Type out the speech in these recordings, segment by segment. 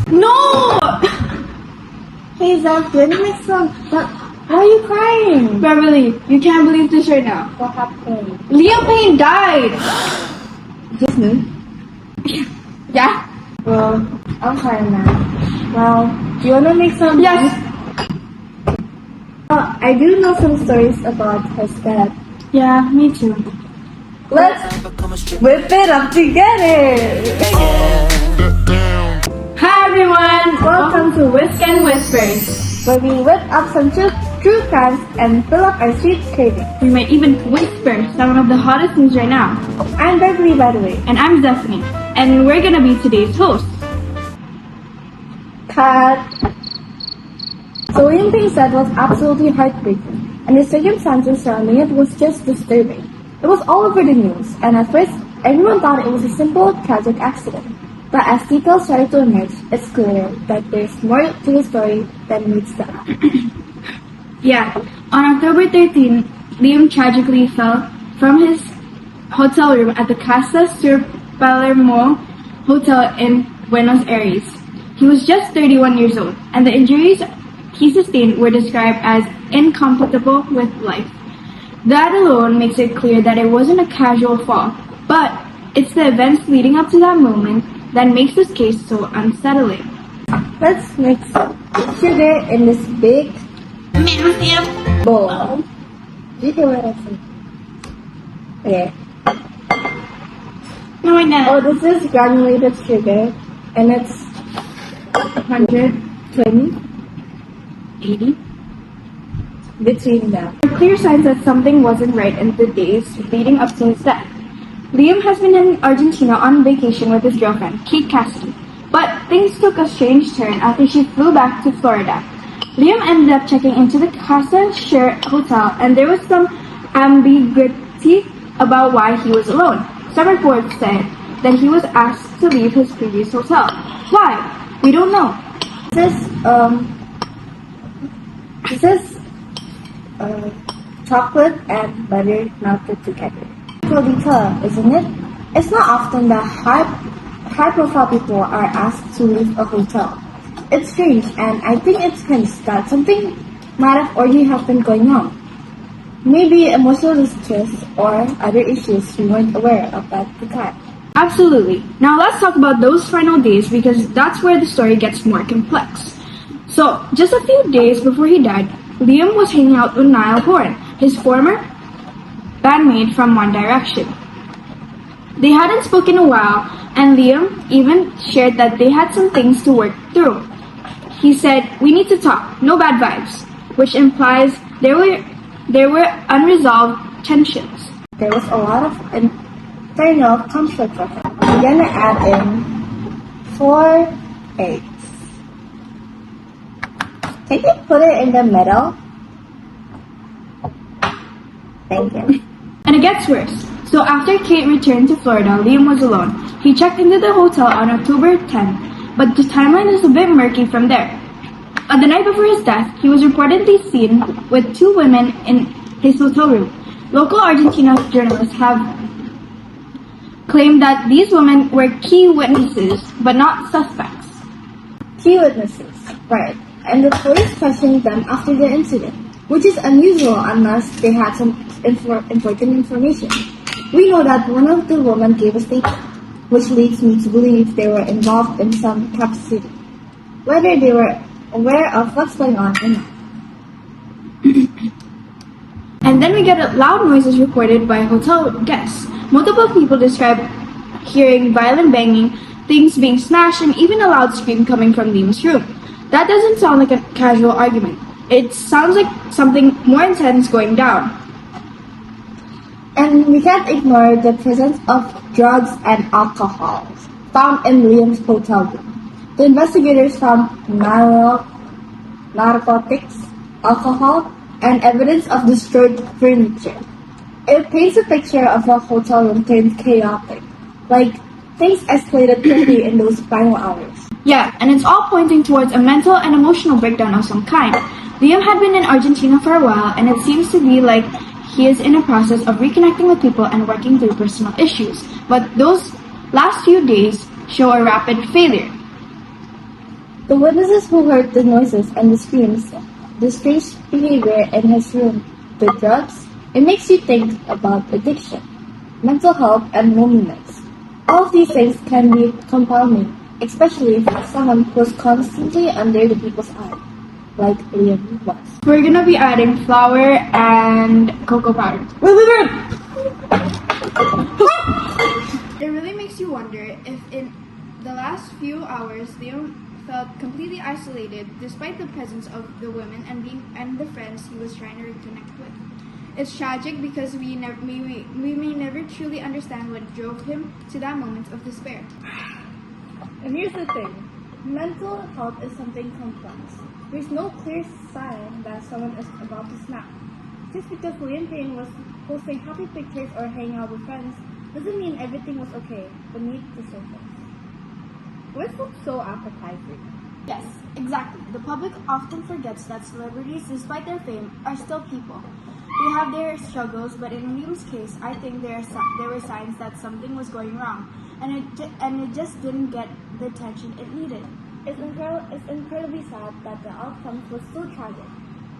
No! Hey Zach, let me make some. Why are you crying? Beverly, you can't believe this right now. What happened? Liam Payne died! Just me? Yeah? Well, I'm fine now. Well, do you wanna make some? Yes! I do know some stories about his death. Yeah, me too. Let's whip it up together! Hi everyone! Welcome to Whisk and Whispers. Where we whip up some true crimes and fill up our sweet cravings. We might even whisper some of the hottest news right now. I'm Beverly, by the way. And I'm Stephanie. And we're gonna be today's hosts. Cut. So Liam Payne's death was absolutely heartbreaking, and the circumstances surrounding it was just disturbing. It was all over the news, and at first, everyone thought it was a simple, tragic accident. But as details started to emerge, it's clear that there's more to the story than meets the eye. Yeah, on October 13, Liam tragically fell from his hotel room at the Casa Sur Palermo Hotel in Buenos Aires. He was just 31 years old, and the injuries he sustained were described as incompatible with life. That alone makes it clear that it wasn't a casual fall, but it's the events leading up to that moment that makes this case so unsettling. Let's mix sugar in this big bowl. Do you hear what I said? Okay. No, I know. Oh, this is granulated sugar, and it's 120, 80. between them. There are clear signs that something wasn't right in the days leading up to his death. Liam has been in Argentina on vacation with his girlfriend, Kate Cassidy, but things took a strange turn after she flew back to Florida. Liam ended up checking into the Casa Sur Hotel, and there was some ambiguity about why he was alone. Some reports said that he was asked to leave his previous hotel. Why? We don't know. This is chocolate and butter melted together. Detail, isn't it? It's not often that high-profile people are asked to leave a hotel. It's strange, and I think it's hints that something might have already have been going on. Maybe emotional distress or other issues we weren't aware of at the time. Absolutely. Now let's talk about those final days because that's where the story gets more complex. So, just a few days before he died, Liam was hanging out with Niall Horan, his former bandmate from One Direction. They hadn't spoken in a while, and Liam even shared that they had some things to work through. He said, "We need to talk, no bad vibes," which implies there were unresolved tensions. There was a lot of internal conflict for him. We're gonna add in 4 eggs. Can you put it in the middle? Thank you. And it gets worse. So after Kate returned to Florida, Liam was alone. He checked into the hotel on October 10, but the timeline is a bit murky from there. On the night before his death, he was reportedly seen with 2 women in his hotel room. Local Argentina journalists have claimed that these women were key witnesses, but not suspects. Key witnesses, right. And the police questioned them after the incident, which is unusual unless they had some important information. We know that one of the women gave a statement, which leads me to believe they were involved in some capacity, whether they were aware of what's going on or not. And then we get loud noises reported by hotel guests. Multiple people describe hearing violent banging, things being smashed, and even a loud scream coming from Liam's room. That doesn't sound like a casual argument. It sounds like something more intense going down. And we can't ignore the presence of drugs and alcohol found in Liam's hotel room. The investigators found narcotics, alcohol, and evidence of destroyed furniture. It paints a picture of a hotel room turned chaotic, like things escalated quickly in those final hours. Yeah, and it's all pointing towards a mental and emotional breakdown of some kind. Liam had been in Argentina for a while, and it seems to be like he is in a process of reconnecting with people and working through personal issues. But those last few days show a rapid failure. The witnesses who heard the noises and the screams, the strange behavior in his room, the drugs, it makes you think about addiction, mental health, and loneliness. All of these things can be compounding, especially for someone who's constantly under the people's eye, like Liam was. We're gonna be adding flour and cocoa powder. It really makes you wonder if in the last few hours Liam felt completely isolated despite the presence of the women and the friends he was trying to reconnect with. It's tragic because we may never truly understand what drove him to that moment of despair. And here's the thing, mental health is something complex. There's no clear sign that someone is about to snap. Just because Liam Payne was posting happy pictures or hanging out with friends doesn't mean everything was okay beneath the surface. What looks so appetizing? Yes, exactly. The public often forgets that celebrities, despite their fame, are still people. They have their struggles, but in Liam's case, I think there were signs that something was going wrong, and it just didn't get the attention it needed. It's incredibly sad that the outcome was so tragic.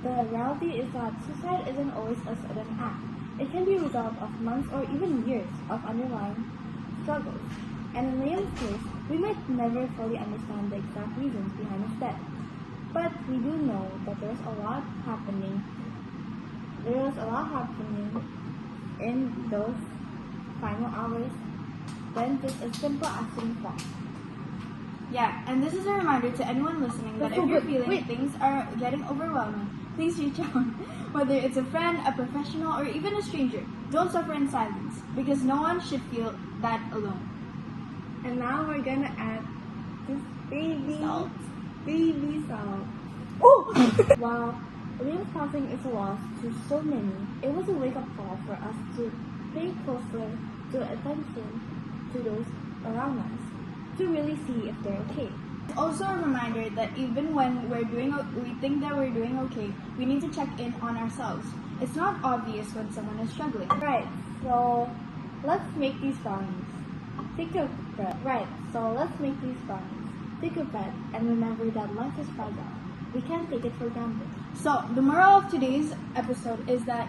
The reality is that suicide isn't always a sudden act. It can be a result of months or even years of underlying struggles. And in Liam's case, we might never fully understand the exact reasons behind his death. But we do know that there was a lot happening in those final hours than just as simple as sitting flat. Yeah, and this is a reminder to anyone listening that if you're feeling things are getting overwhelming, please reach out. Whether it's a friend, a professional, or even a stranger, don't suffer in silence, because no one should feel that alone. And now we're gonna add this baby salt. Oh! While Liam's passing is a loss to so many, it was a wake-up call for us to pay closer attention to those around us, to really see if they're okay. It's also a reminder that even when we think that we're doing okay, we need to check in on ourselves. It's not obvious when someone is struggling. Right, so let's make these brownies. Take a breath. Take a breath and remember that life is fragile. We can't take it for granted. So, the moral of today's episode is that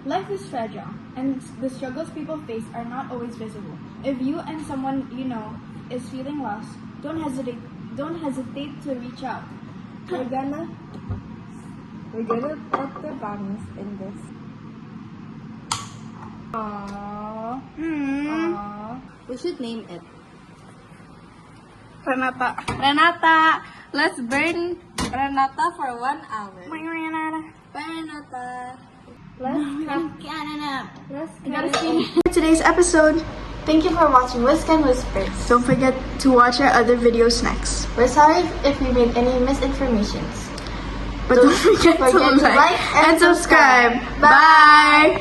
life is fragile, and the struggles people face are not always visible. If you and someone you know is feeling lost, don't hesitate to reach out. We're gonna put the brownies in this. Aww. Aww. We should name it. Renata, let's burn Renata for 1 hour. Renata. Bye, Renata. Let's Today's episode. Thank you for watching Whisk and Whispers. Don't forget to watch our other videos next. We're sorry if we made any misinformations. But don't forget to like and subscribe. Bye!